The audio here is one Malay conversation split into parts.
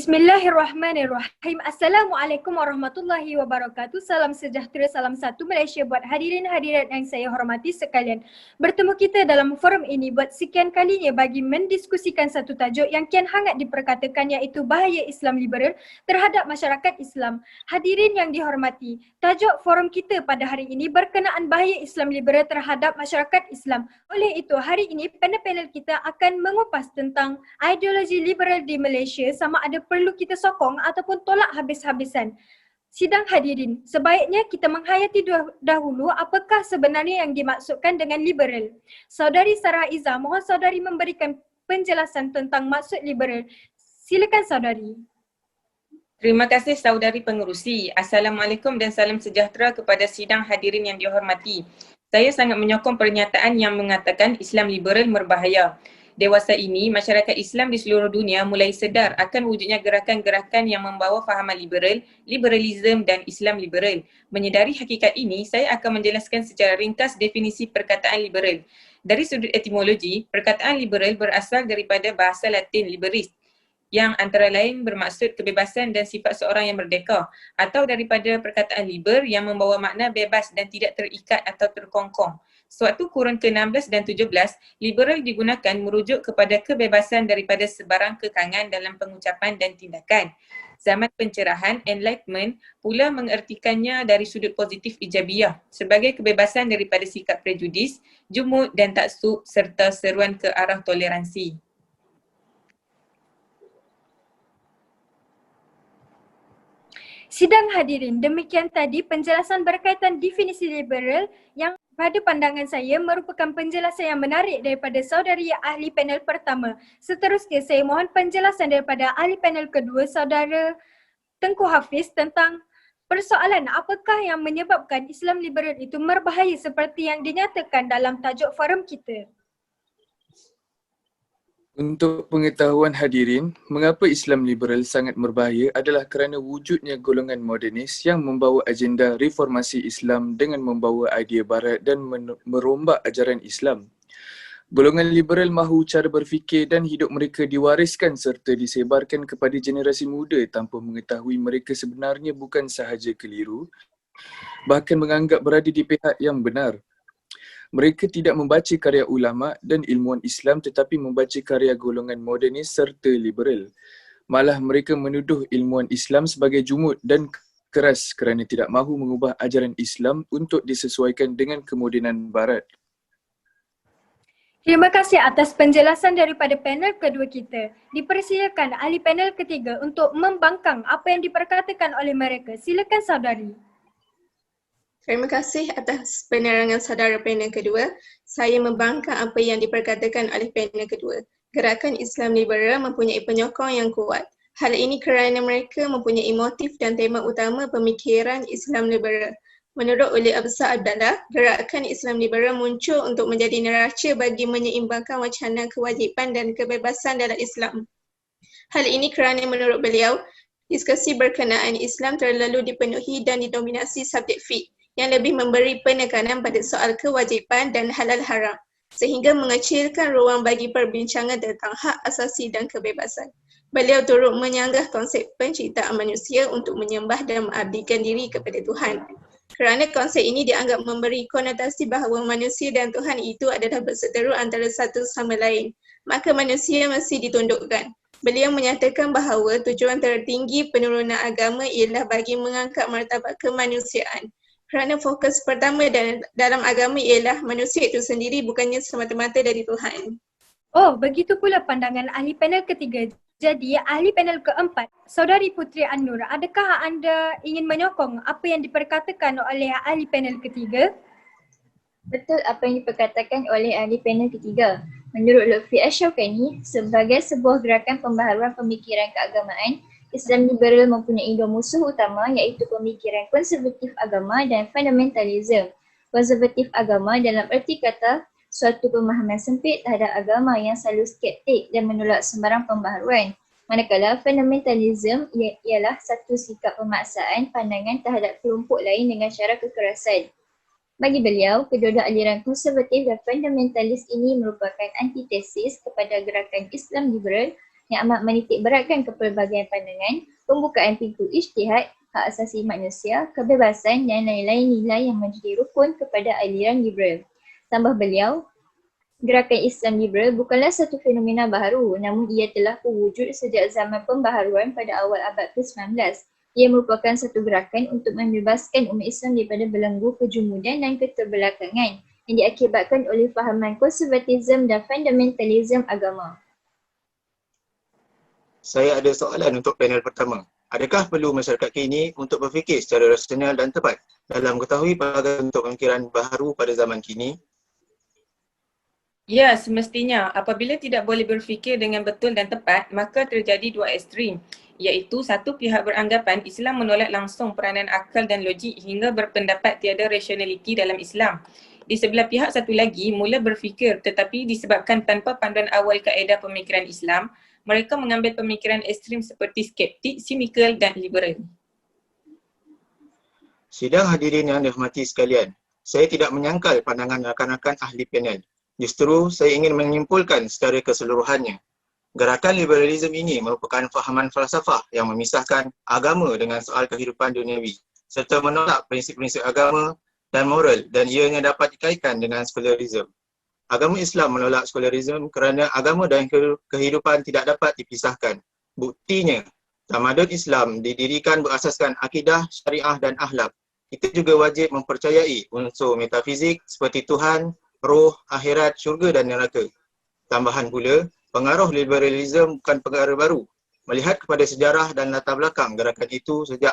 Bismillahirrahmanirrahim. Assalamualaikum warahmatullahi wabarakatuh. Salam sejahtera, salam satu Malaysia buat hadirin hadirat yang saya hormati sekalian. Bertemu kita dalam forum ini buat sekian kalinya bagi mendiskusikan satu tajuk yang kian hangat diperkatakan, iaitu bahaya Islam liberal terhadap masyarakat Islam. Hadirin yang dihormati, tajuk forum kita pada hari ini berkenaan bahaya Islam liberal terhadap masyarakat Islam. Oleh itu, hari ini panel-panel kita akan mengupas tentang ideologi liberal di Malaysia, sama ada perlu kita sokong ataupun tolak habis-habisan. Sidang hadirin, sebaiknya kita menghayati dahulu apakah sebenarnya yang dimaksudkan dengan liberal. Saudari Sarah Izzah, mohon saudari memberikan penjelasan tentang maksud liberal. Silakan saudari. Terima kasih saudari pengerusi. Assalamualaikum dan salam sejahtera kepada sidang hadirin yang dihormati. Saya sangat menyokong pernyataan yang mengatakan Islam liberal berbahaya. Dewasa ini, masyarakat Islam di seluruh dunia mulai sedar akan wujudnya gerakan-gerakan yang membawa fahaman liberal, liberalism dan Islam liberal. Menyedari hakikat ini, saya akan menjelaskan secara ringkas definisi perkataan liberal. Dari sudut etimologi, perkataan liberal berasal daripada bahasa Latin liberis, yang antara lain bermaksud kebebasan dan sifat seorang yang merdeka, atau daripada perkataan liber yang membawa makna bebas dan tidak terikat atau terkongkong. Sewaktu kurun ke-16 dan 17, liberal digunakan merujuk kepada kebebasan daripada sebarang kekangan dalam pengucapan dan tindakan. Zaman pencerahan, enlightenment, pula mengertikannya dari sudut positif ijabiyah sebagai kebebasan daripada sikap prejudis, jumud dan taksub serta seruan ke arah toleransi. Sidang hadirin, demikian tadi penjelasan berkaitan definisi liberal yang pada pandangan saya merupakan penjelasan yang menarik daripada saudari ahli panel pertama. Seterusnya saya mohon penjelasan daripada ahli panel kedua, saudara Tengku Hafiz, tentang persoalan apakah yang menyebabkan Islam liberal itu berbahaya seperti yang dinyatakan dalam tajuk forum kita. Untuk pengetahuan hadirin, mengapa Islam liberal sangat berbahaya adalah kerana wujudnya golongan modernis yang membawa agenda reformasi Islam dengan membawa idea barat dan merombak ajaran Islam. Golongan liberal mahu cara berfikir dan hidup mereka diwariskan serta disebarkan kepada generasi muda tanpa mengetahui mereka sebenarnya bukan sahaja keliru, bahkan menganggap berada di pihak yang benar. Mereka tidak membaca karya ulama dan ilmuwan Islam tetapi membaca karya golongan modernis serta liberal. Malah mereka menuduh ilmuwan Islam sebagai jumud dan keras kerana tidak mahu mengubah ajaran Islam untuk disesuaikan dengan kemodenan barat. Terima kasih atas penjelasan daripada panel kedua kita. Dipersilakan ahli panel ketiga untuk membangkang apa yang diperkatakan oleh mereka. Silakan saudari. Terima kasih atas penerangan saudara panel kedua. Saya membangkang apa yang diperkatakan oleh panel kedua. Gerakan Islam liberal mempunyai penyokong yang kuat. Hal ini kerana mereka mempunyai motif dan tema utama pemikiran Islam liberal. Menurut Uli Absar Abdallah, gerakan Islam liberal muncul untuk menjadi neraca bagi menyeimbangkan wacana kewajipan dan kebebasan dalam Islam. Hal ini kerana menurut beliau, diskusi berkenaan Islam terlalu dipenuhi dan didominasi subjek fiqh yang lebih memberi penekanan pada soal kewajipan dan halal haram sehingga mengecilkan ruang bagi perbincangan tentang hak asasi dan kebebasan. Beliau turut menyanggah konsep penciptaan manusia untuk menyembah dan mengabdikan diri kepada Tuhan. Kerana konsep ini dianggap memberi konotasi bahawa manusia dan Tuhan itu adalah berseteru antara satu sama lain, maka manusia mesti ditundukkan. Beliau menyatakan bahawa tujuan tertinggi penurunan agama ialah bagi mengangkat martabat kemanusiaan. Kerana fokus pertama dalam agama ialah manusia itu sendiri, bukannya semata-mata dari Tuhan. Oh, begitu pula pandangan ahli panel ketiga. Jadi, ahli panel keempat, saudari Putri An-Nur, adakah anda ingin menyokong apa yang diperkatakan oleh ahli panel ketiga? Betul apa yang diperkatakan oleh ahli panel ketiga. Menurut Lutfi Asy-Syaukani, sebagai sebuah gerakan pembaharuan pemikiran keagamaan, Islam liberal mempunyai dua musuh utama, iaitu pemikiran konservatif agama dan fundamentalism. Konservatif agama dalam erti kata suatu pemahaman sempit terhadap agama yang selalu skeptik dan menolak sembarang pembaharuan. Manakala fundamentalism ialah satu sikap pemaksaan pandangan terhadap kelompok lain dengan cara kekerasan. Bagi beliau, kedua-dua aliran konservatif dan fundamentalis ini merupakan antitesis kepada gerakan Islam liberal yang amat menitik beratkan kepelbagaian pandangan, pembukaan pintu ijtihad, hak asasi manusia, kebebasan dan lain-lain nilai yang menjadi rukun kepada aliran liberal. Tambah beliau, gerakan Islam liberal bukanlah satu fenomena baharu, namun ia telah berwujud sejak zaman pembaharuan pada awal abad ke-19. Ia merupakan satu gerakan untuk membebaskan umat Islam daripada belenggu kejumudan dan keterbelakangan yang diakibatkan oleh fahaman konservatisme dan fundamentalisme agama. Saya ada soalan untuk panel pertama. Adakah perlu masyarakat kini untuk berfikir secara rasional dan tepat dalam mengetahui pelbagai bentuk pemikiran baharu pada zaman kini? Ya, semestinya apabila tidak boleh berfikir dengan betul dan tepat, maka terjadi dua ekstrim, iaitu satu pihak beranggapan Islam menolak langsung peranan akal dan logik hingga berpendapat tiada rasionaliti dalam Islam. Di sebelah pihak satu lagi mula berfikir tetapi disebabkan tanpa panduan awal kaedah pemikiran Islam, mereka mengambil pemikiran ekstrim seperti skeptik, sinikal dan liberal. Sidang hadirin yang dihormati sekalian, saya tidak menyangkal pandangan rakan-rakan ahli panel. Justru saya ingin menyimpulkan secara keseluruhannya. Gerakan liberalisme ini merupakan fahaman falsafah yang memisahkan agama dengan soal kehidupan duniawi serta menolak prinsip-prinsip agama dan moral dan ianya dapat dikaitkan dengan sekularisme. Agama Islam menolak sekularisme kerana agama dan kehidupan tidak dapat dipisahkan. Buktinya, tamadun Islam didirikan berasaskan akidah, syariah dan akhlak. Kita juga wajib mempercayai unsur metafizik seperti Tuhan, roh, akhirat, syurga dan neraka. Tambahan pula, pengaruh liberalisme bukan pengaruh baru. Melihat kepada sejarah dan latar belakang gerakan itu sejak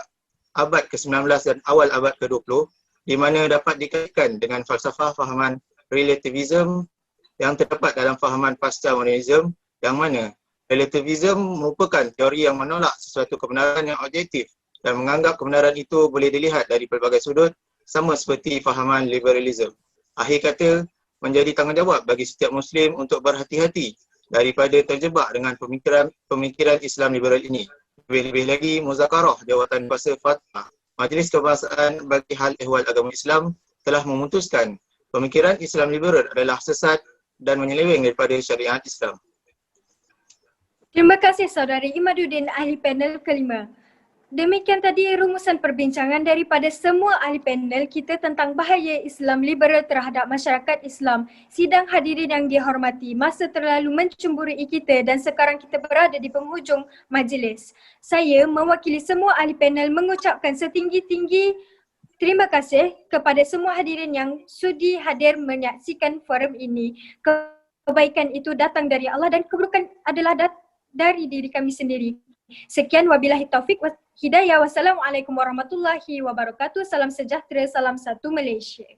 abad ke-19 dan awal abad ke-20, di mana dapat dikaitkan dengan falsafah fahaman relativism yang terdapat dalam fahaman pasca modernisme, yang mana relativism merupakan teori yang menolak sesuatu kebenaran yang objektif dan menganggap kebenaran itu boleh dilihat dari pelbagai sudut, sama seperti fahaman liberalisme. Akhir kata, menjadi tanggungjawab bagi setiap Muslim untuk berhati-hati daripada terjebak dengan pemikiran Islam liberal ini. Lebih-lebih lagi, muzakarah Jawatan Kuasa Fatwa Majlis Kebahasaan bagi Hal Ehwal Agama Islam telah memutuskan pemikiran Islam liberal adalah sesat dan menyeleweng daripada syariat Islam. Terima kasih saudari Imaduddin, ahli panel kelima. Demikian tadi rumusan perbincangan daripada semua ahli panel kita tentang bahaya Islam liberal terhadap masyarakat Islam. Sidang hadirin yang dihormati, masa terlalu mencemburui kita dan sekarang kita berada di penghujung majlis. Saya mewakili semua ahli panel mengucapkan setinggi-tinggi terima kasih kepada semua hadirin yang sudi hadir menyaksikan forum ini. Kebaikan itu datang dari Allah dan keburukan adalah dari diri kami sendiri. Sekian, wabillahi taufik wa hidayah. Wassalamualaikum warahmatullahi wabarakatuh. Salam sejahtera, salam satu Malaysia.